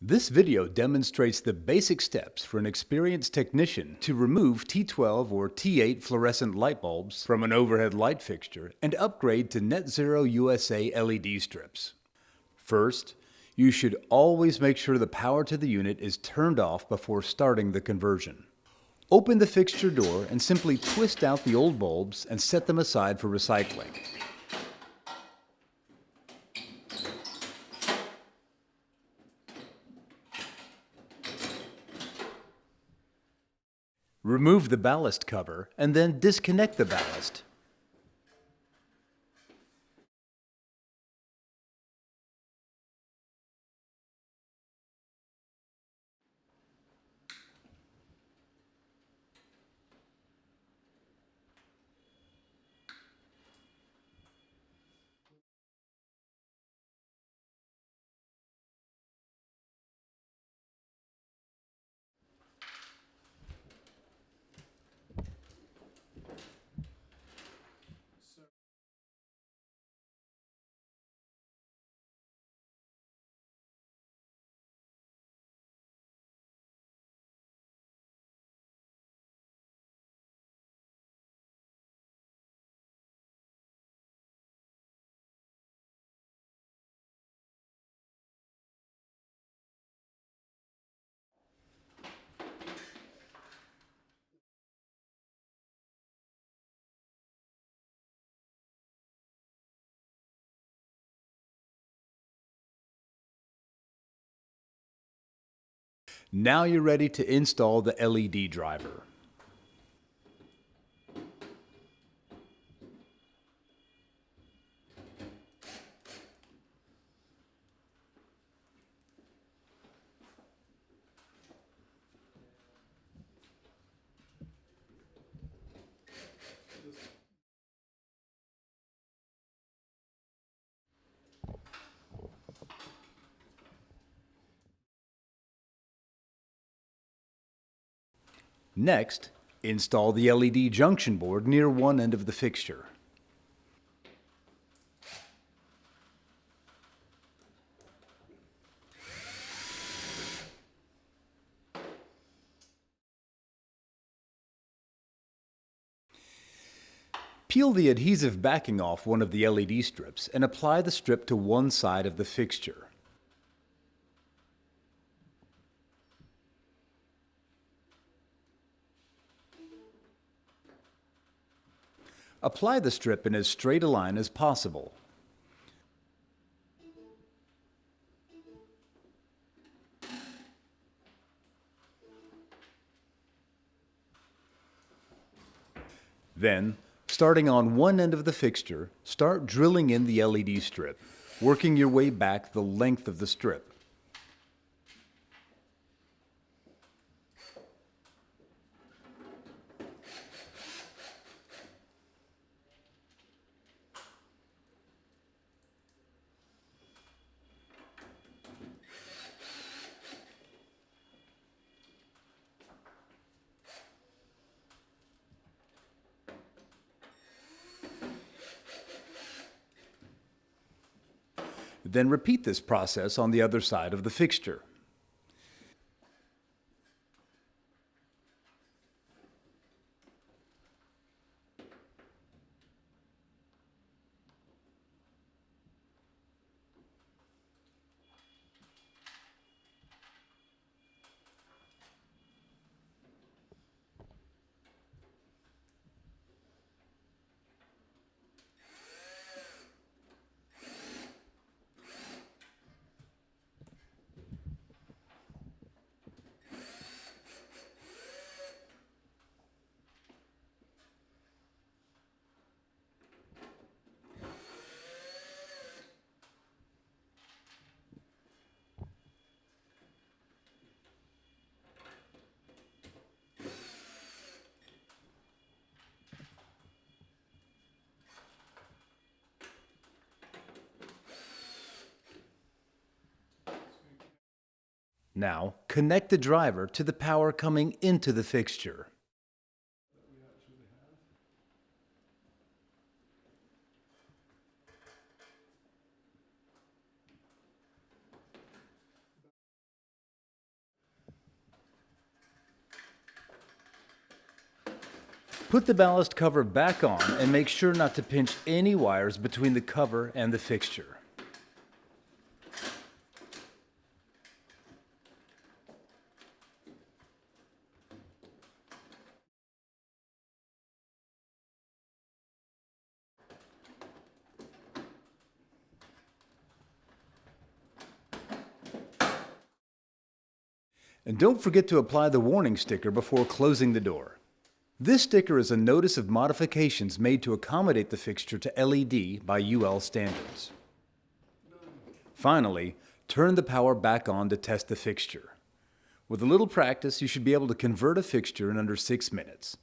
This video demonstrates the basic steps for an experienced technician to remove T12 or T8 fluorescent light bulbs from an overhead light fixture and upgrade to Net Zero USA LED strips. First, you should always make sure the power to the unit is turned off before starting the conversion. Open the fixture door and simply twist out the old bulbs and set them aside for recycling. Remove the ballast cover and then disconnect the ballast. Now you're ready to install the LED driver. Next, install the LED junction board near one end of the fixture. Peel the adhesive backing off one of the LED strips and apply the strip to one side of the fixture. Apply the strip in as straight a line as possible. Then, starting on one end of the fixture, start drilling in the LED strip, working your way back the length of the strip. Then repeat this process on the other side of the fixture. Now, connect the driver to the power coming into the fixture. Put the ballast cover back on and make sure not to pinch any wires between the cover and the fixture. And don't forget to apply the warning sticker before closing the door. This sticker is a notice of modifications made to accommodate the fixture to LED by UL standards. Finally, turn the power back on to test the fixture. With a little practice, you should be able to convert a fixture in under 6 minutes.